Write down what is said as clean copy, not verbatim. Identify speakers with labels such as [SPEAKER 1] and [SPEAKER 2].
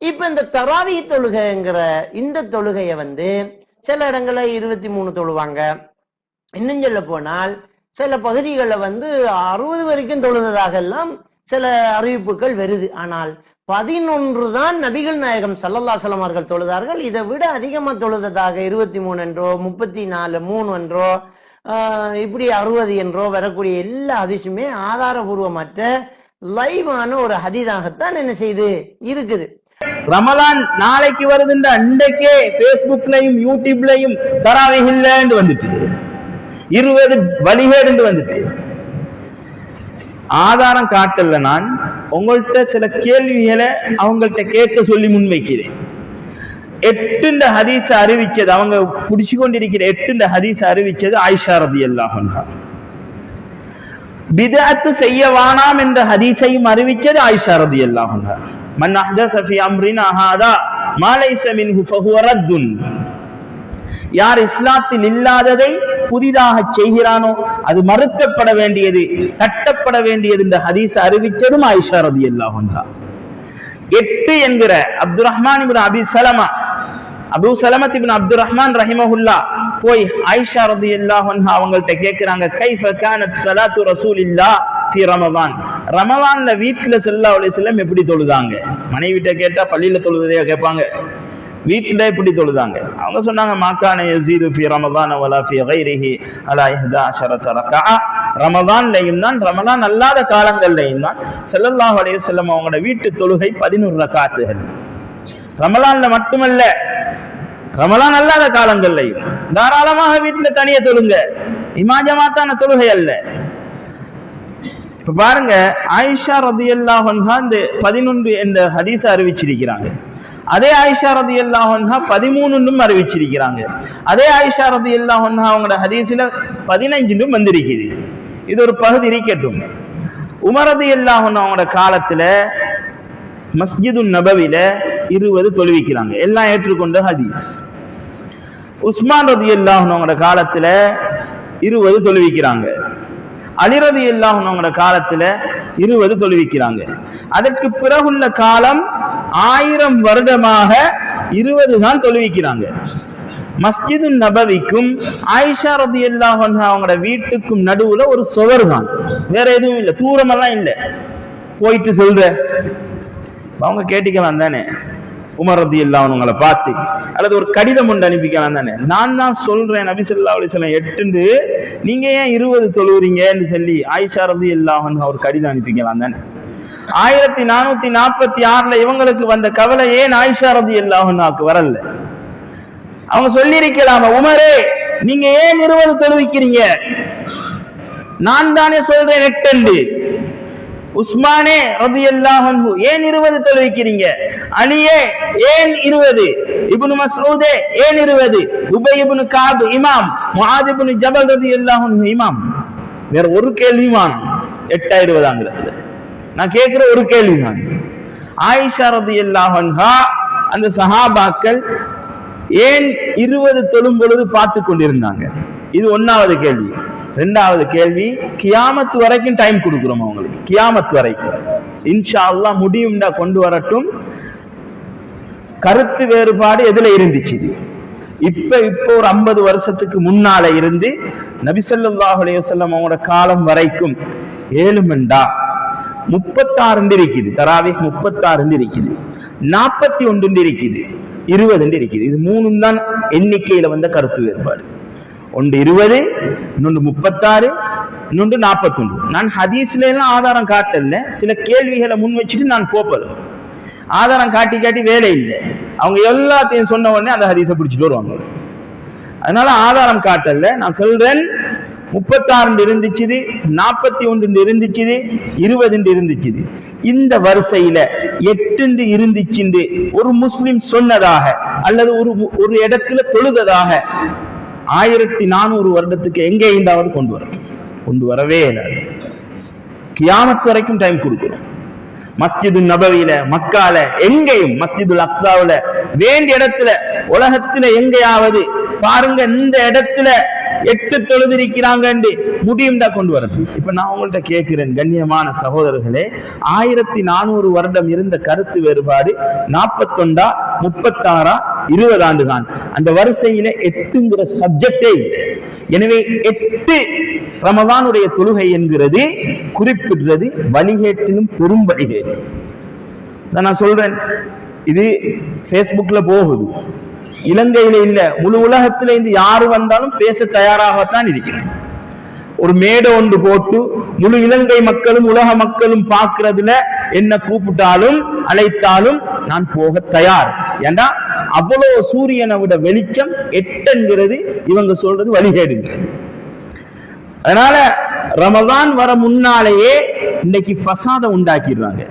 [SPEAKER 1] இப்ப இந்த தராவி தொழுகைங்கிற இந்த தொழுகைய சில இடங்கள்ல 23 தொழுவாங்க. இன்னும் சொல்ல போனால் சில பகுதிகளில் 60 வரைக்கும் தொழுததாக எல்லாம் சில அறிவிப்புகள் வருது. ஆனால் 11 தான் நபிகள் நாயகம் ஸல்லல்லாஹு அலைஹி வஸல்லம் அவர்கள் தொழுதார்கள். இதை விட அதிகமா தொழுததாக 23 என்றோ 34 3 என்றோ இப்படி 60 என்றோ வரக்கூடிய எல்லா ஹதீஸுமே ஆதாரபூர்வமற்ற லைவான ஒரு ஹதீஸாகத்தான் என்ன செய்து இருக்குது.
[SPEAKER 2] ரமலான் நாளைக்கு வருதுன்ற அன்றைக்கே பேஸ்புக்லயும் யூடியூப்லயும் தராவீஹ் இல்லன்னு வந்துட்டு 20 வழிகேடு வந்துட்டு ஆதாரம் காட்டல. நான் உங்கள்கிட்ட சில கேள்விகளை அவங்கள்ட்ட கேட்க சொல்லி முன்வைக்கிறேன். 8 ஹதீஸ் அறிவிச்சது அவங்க புடிச்சு கொண்டிருக்கிற 8 ஹதீஸ் அறிவிச்சது ஆயிஷா ரலியல்லாஹு அன்ஹா. பிதஅத் செய்ய வேணாம் என்ற ஹதீஸையும் அறிவிச்சது ஆயிஷா ரலியல்லாஹு அன்ஹா. மன் அஹ்தஸ ஃபீ அம்ரினா ஹாதா மா லைஸ மின்ஹு ஃபஹுவ ரத்துன். யார் இஸ்லாத்தில் இல்லாததை புதிதாக செய்கிறானோ அது மறுக்கப்பட வேண்டியது, தட்டப்பட வேண்டியது என்ற ஹதீஸ் அறிவிச்சதும் ஆயிஷா ரலியல்லாஹு அன்ஹா. 8 என்கிற அப்துல் ரஹ்மான் இப்னு அபி சலமா, அபூ சலமா இப்னு அப்துல் ரஹ்மான் ரஹிமஹுல்லாஹ் போய் ஆயிஷா ரலியல்லாஹு அன்ஹா அவங்கள்ட்ட கேக்குறாங்க, கைஃப கானத் ஸலாத்து ரசூலில்லாஹ் ஃபீ ரமதான். ரமலான்ல வீட்ல ஸல்லல்லாஹு அலைஹி வஸல்லம் எப்படி தொழுதாங்க? மனைவிட்ட கேட்டா பள்ளியில தொழுததையா கேட்பாங்க, வீட்டுல எப்படி தொழுதாங்க? அவங்க சொன்னாங்க, மாக்கான யஸீது ஃபீ ரமதான் வலா ஃபீ கைரிஹி அலா 11 ரக்அ. ரமதான்லயும் தான் ரமலான் அல்லாத காலங்கள்லயும் தான் ஸல்லல்லாஹு அலைஹி வஸல்லம் அவங்களோட வீட்டு தொழுகை 11 ரக்அத்துகள். ரமலான்ல மட்டுமல்ல, ரமலான் அல்லாத காலங்கள்லையும் தாராளமாக வீட்டுல தனியா தொழுங்க, இமாஜமாத்தான தொழுகை அல்ல. இப்ப பாருங்க, ஆயிஷா ரலியல்லாஹு அன்ஹா இந்த 11 என்ற ஹதீஸ் அறிவிச்சிருக்கிறாங்க. அதே ஆயிஷா ரலியல்லாஹு அன்ஹா 13 அறிவிச்சிருக்கிறாங்க. அதே ஆயிஷா ரலியல்லாஹு அன்ஹா அவங்களோட ஹதீஸ்ல 15 வந்திருக்குது. இது ஒரு பகுதி இருக்கட்டும். உமர் ரலியல்லாஹு அன்ஹு அவங்களோட காலத்துல மஸ்ஜிது நபவில 20 தொழுவிக்கிறாங்க, எல்லாம் ஏற்றுக்கொண்ட ஹதீஸ். உஸ்மான் ரலியல்லாஹு அன்ஹு அவங்களோட காலத்துல 20 தொழுவிக்கிறாங்க. அலி ரலியல்லாஹு அன்ஹு அவங்களோட காலத்துல 20 தொழுவிக்கிறாங்க. அதற்கு பிறகுள்ள காலம் 1000 வருடமாக 20 தான் தொழுவிக்கிறாங்க. மஸ்ஜிது நபவிக்கும் ஆயிஷா ரலியல்லாஹு அன்ஹா அவங்களோட வீட்டுக்கும் நடுவுல ஒரு சுவர் தான், வேற எதுவும் இல்லை, தூரமெல்லாம் இல்லை. போயிட்டு சொல்ற அவங்க கேட்டிக்கலாம் தானே, உமர் ரலியல்லாஹு அன்ஹுங்களை பார்த்து, அல்லது ஒரு கடிதம் ஒன்று அனுப்பிக்கலாம் தானே, நான் தான் சொல்றேன் நபி ஸல்லல்லாஹு அலைஹி வஸல்லம் 8 நீங்க ஏன் 20 தொழுவுறீங்கன்னு சொல்லி ஆயிஷா ரலியல்லாஹு அன்ஹா ஒரு கடிதம் அனுப்பிக்கலாம் தானே. 1446 இவங்களுக்கு வந்த கவலை ஏன் ஆயிஷா ரலியல்லாஹு அன்ஹாக்கு வரல? அவங்க சொல்லி இருக்கலாமா, உமரே நீங்க ஏன் 20 தொழுவிக்கிறீங்க, நான் தானே சொல்றேன் 8. உஸ்மானே ரலியல்லாஹு அன்ஹு ஏன் 20 தொழுவிக்கிறீங்க? அலியே ஏன் 20? இப்னு மஸ்ஊதே ஏன் 20? உபய் இப்னு கஅப் இமாம், முஆத் இப்னு ஜபல் ரலியல்லாஹு அன்ஹு இமாம். வேற ஒரு கேள்விமான் 8 20 நான் கேட்கிற ஒரு கேள்விதான். ஆயிஷா ரலியல்லாஹு அன்ஹா அந்த சஹாபாக்கள் ஏன் 20 தொழும் பொழுது பார்த்து கொண்டிருந்தாங்க? இது 1வது கேள்வி. 2வது கேள்வி, கியாமத் வரைக்கும் டைம் கொடுக்கிறோம் அவங்களுக்கு, கியாமத் வரைக்கும் இன்ஷா அல்லாஹ் முடியும்டா கொண்டு வரட்டும். கருத்து வேறுபாடு எதுல இருந்துச்சு? இப்போ ஒரு 50 வருஷத்துக்கு முன்னால இருந்து நபி ஸல்லல்லாஹு அலைஹி வஸல்லம் அவங்களோட காலம் வரைக்கும் 7 மண்டா 36 இருக்குது, தராவீஹ் 36 இருக்குது, 41 இருக்குது, 20 இருக்குது. இது 3 தான் எண்ணிக்கையில வந்த கருத்து வேறுபாடு. ஒன்று 20, இன்னொன்று 36, இன்னொன்று 41. நான் ஹதீஸ்ல எல்லாம் ஆதாரம் காட்டல, சில கேள்விகளை முன் வச்சுட்டு நான் போப்பது. ஆதாரம் காட்டி காட்டி வேலை இல்லை, அவங்க எல்லாத்தையும் சொன்ன உடனே அந்த ஹதீஸை பிடிச்சிட்டு வருவாங்க. அதனால ஆதாரம் காட்டல. நான் சொல்றேன், 36 இருந்துச்சு, 41 இருந்துச்சு, 20 இருந்துச்சு. இந்த வரிசையில 8 இருந்துச்சு ஒரு முஸ்லிம் சொன்னதாக அல்லது ஒரு இடத்துல தொழுததாக 1400 வருடத்துக்கு எங்க இருந்தாவது கொண்டு வரவே இல்லை. கியாமத் வரைக்கும் டைம் கொடுக்கிறோம். மஸ்ஜிது நபவியில, மக்கால, எங்கேயும், மஸ்ஜிதுல் அக்ஸாவுல, வேண்டிய இடத்துல, உலகத்துல எங்கேயாவது பாருங்க, இந்த இடத்துல 8 தொழுதிருக்கிறாங்க முடியும் தான் கொண்டு வரது. இப்ப நான் உங்கள்கிட்ட கேட்கிறேன் கண்ணியமான சகோதரர்களே, 1400 வருடம் இருந்த கருத்து வேறுபாடு 41, 36, 20 ஆண்டு தான். அந்த வரிசையில 8ங்கிற சப்ஜெக்டே. எனவே 8 ரமதானுடைய தொழுகை என்கிறது குறிப்பிடுறது வழிகேட்டிலும் பெரும் வழிகேடு. நான் சொல்றேன், இது பேஸ்புக்ல போகுது, இலங்கையில இல்ல, முழு உலகத்தில இருந்து யாரு வந்தாலும் பேச தயாராகத்தான் இருக்கிறேன். ஒரு மேடை ஒன்று போட்டு முழு இலங்கை மக்களும் உலக மக்களும் பார்க்கிறதுல என்ன கூப்பிட்டாலும் அழைத்தாலும் நான் போக தயார். ஏண்டா அவ்வளவு சூரியனை விட வெளிச்சம் 8 இவங்க சொல்றது வழிகேடுங்கிறது. அதனால ரமதான் வர முன்னாலேயே இன்னைக்கு ஃபசாத உண்டாக்கிடுறாங்க.